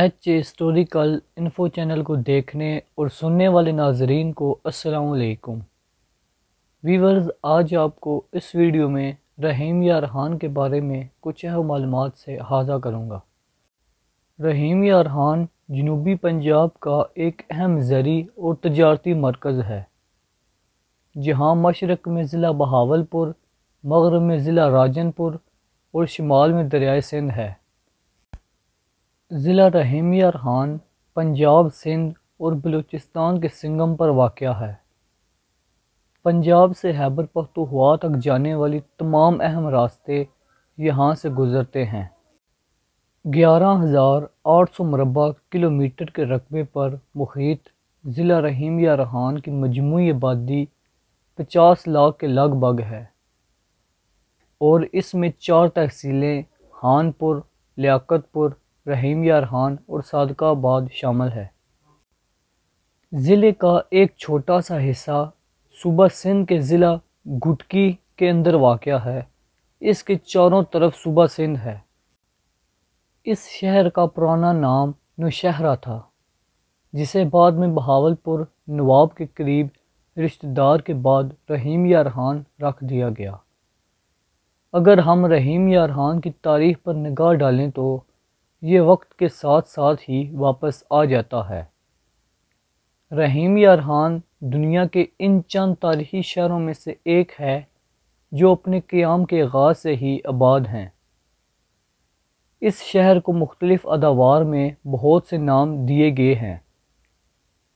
H historical info channel کو دیکھنے اور سننے والے ناظرین کو السلام علیکم ویورز، آج آپ کو اس ویڈیو میں رحیم یارحان کے بارے میں کچھ اہم معلومات سے احاطہ کروں گا۔ رحیم یارحان جنوبی پنجاب کا ایک اہم زرعی اور تجارتی مرکز ہے، جہاں مشرق میں ضلع بہاولپور، مغرب میں ضلع راجن پور اور شمال میں دریائے سندھ ہے۔ ضلع رحیم یارحان پنجاب، سندھ اور بلوچستان کے سنگم پر واقع ہے۔ پنجاب سے خیبر پختونخوا تک جانے والی تمام اہم راستے یہاں سے گزرتے ہیں۔ 11,800 مربع کلومیٹر کے رقبے پر محیط ضلع رحیم یارحان کی مجموعی آبادی 50 لاکھ کے لگ بھگ ہے، اور اس میں 4 تحصیلیں خان پور، لیاقت پور، رحیم یارحان اور صادقہ آباد شامل ہے۔ ضلع کا ایک چھوٹا سا حصہ صوبہ سندھ کے ضلع گٹکی کے اندر واقع ہے۔ اس کے چاروں طرف صوبہ سندھ ہے۔ اس شہر کا پرانا نام نوشہرہ تھا، جسے بعد میں بہاولپور نواب کے قریب رشتہ دار کے بعد رحیم یارحان رکھ دیا گیا۔ اگر ہم رحیم یارحان کی تاریخ پر نگاہ ڈالیں تو یہ وقت کے ساتھ ساتھ ہی واپس آ جاتا ہے۔ رحیم یارحان دنیا کے ان چند تاریخی شہروں میں سے ایک ہے جو اپنے قیام کے آغاز سے ہی آباد ہیں۔ اس شہر کو مختلف ادوار میں بہت سے نام دیے گئے ہیں،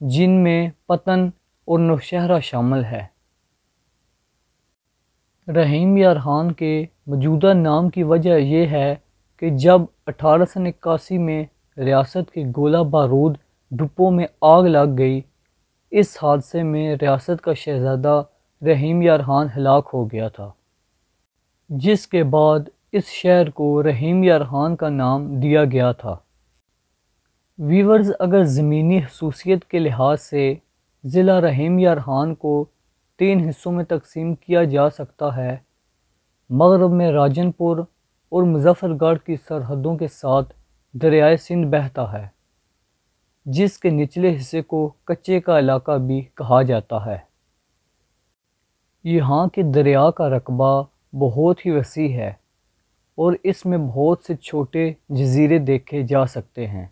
جن میں پتن اور نوشہرہ شامل ہے۔ رحیم یارحان کے موجودہ نام کی وجہ یہ ہے کہ جب 1881 میں ریاست کے گولہ بارود ڈپو میں آگ لگ گئی، اس حادثے میں ریاست کا شہزادہ رحیم یارحان ہلاک ہو گیا تھا، جس کے بعد اس شہر کو رحیم یارحان کا نام دیا گیا تھا۔ ویورز، اگر زمینی خصوصیت کے لحاظ سے ضلع رحیم یارحان کو 3 حصوں میں تقسیم کیا جا سکتا ہے۔ مغرب میں راجن پور اور مظفر گڑھ کی سرحدوں کے ساتھ دریائے سندھ بہتا ہے، جس کے نچلے حصے کو کچے کا علاقہ بھی کہا جاتا ہے۔ یہاں کے دریا کا رقبہ بہت ہی وسیع ہے اور اس میں بہت سے چھوٹے جزیرے دیکھے جا سکتے ہیں۔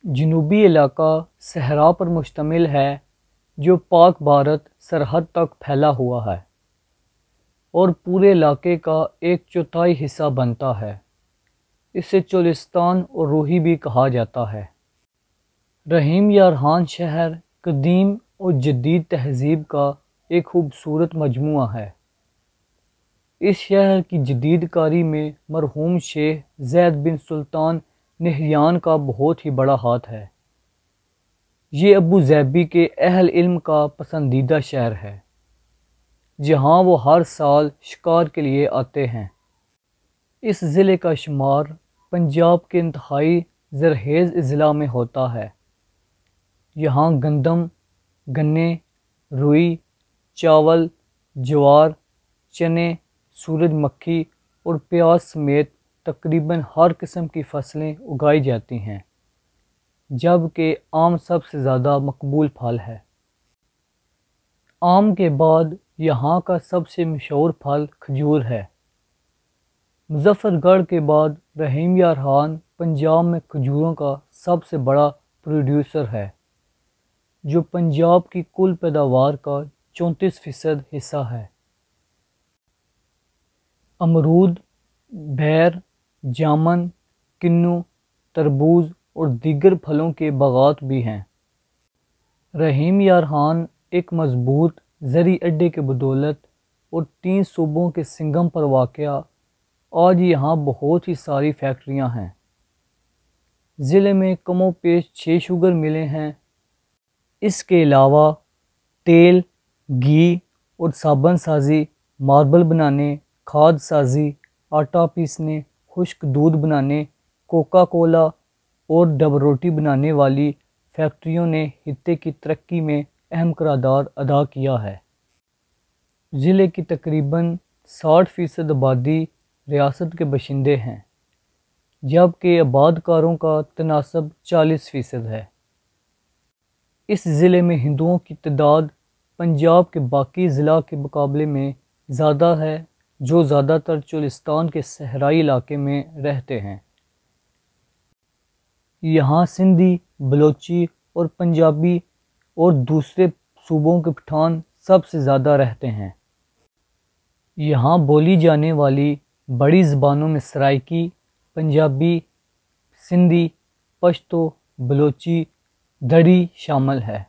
جنوبی علاقہ صحرا پر مشتمل ہے جو پاک بھارت سرحد تک پھیلا ہوا ہے اور پورے علاقے کا 1/4 حصہ بنتا ہے۔ اسے چولستان اور روہی بھی کہا جاتا ہے۔ رحیم یارحان شہر قدیم اور جدید تہذیب کا ایک خوبصورت مجموعہ ہے۔ اس شہر کی جدید کاری میں مرحوم شیخ زید بن سلطان نہیان کا بہت ہی بڑا ہاتھ ہے۔ یہ ابو ظبی کے اہل علم کا پسندیدہ شہر ہے، جہاں وہ ہر سال شکار کے لیے آتے ہیں۔ اس ضلع کا شمار پنجاب کے انتہائی زرخیز اضلاع میں ہوتا ہے۔ یہاں گندم، گنے، روئی، چاول، جوار، چنے، سورج مکھی اور پیاز سمیت تقریباً ہر قسم کی فصلیں اگائی جاتی ہیں، جبکہ آم سب سے زیادہ مقبول پھل ہے۔ آم کے بعد یہاں کا سب سے مشہور پھل کھجور ہے۔ مظفر گڑھ کے بعد رحیم یارحان پنجاب میں کھجوروں کا سب سے بڑا پروڈیوسر ہے، جو پنجاب کی کل پیداوار کا 34% حصہ ہے۔ امرود، بیر، جامن، کنو، تربوز اور دیگر پھلوں کے باغات بھی ہیں۔ رحیم یارحان ایک مضبوط زرعی اڈے کے بدولت اور 3 صوبوں کے سنگم پر واقع آج یہاں بہت ہی ساری فیکٹریاں ہیں۔ ضلع میں کم و بیش 6 شوگر ملیں ہیں۔ اس کے علاوہ تیل، گھی اور صابن سازی، ماربل بنانے، کھاد سازی، آٹا پیسنے، خشک دودھ بنانے، کوکا کولا اور ڈبر روٹی بنانے والی فیکٹریوں نے خطے کی ترقی میں اہم کردار ادا کیا ہے۔ ضلع کی تقریباً 60% آبادی ریاست کے باشندے ہیں، جبکہ آباد کاروں کا تناسب 40% ہے۔ اس ضلع میں ہندوؤں کی تعداد پنجاب کے باقی ضلع کے مقابلے میں زیادہ ہے، جو زیادہ تر چولستان کے صحرائی علاقے میں رہتے ہیں۔ یہاں سندھی، بلوچی اور پنجابی اور دوسرے صوبوں کے پٹھان سب سے زیادہ رہتے ہیں۔ یہاں بولی جانے والی بڑی زبانوں میں سرائکی، پنجابی، سندھی، پشتو، بلوچی، دھڑی شامل ہے۔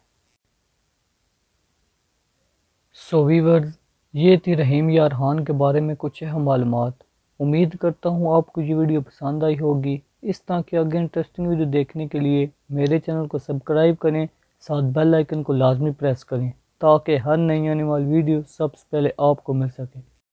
ویورز، یہ تھی رحیم یارحان کے بارے میں کچھ اہم معلومات۔ امید کرتا ہوں آپ کو یہ ویڈیو پسند آئی ہوگی۔ اس طرح کے آگے انٹرسٹنگ ویڈیو دیکھنے کے لیے میرے چینل کو سبسکرائب کریں، ساتھ بیل آئیکن کو لازمی پریس کریں تاکہ ہر نئی آنے والی ویڈیو سب سے پہلے آپ کو مل سکے۔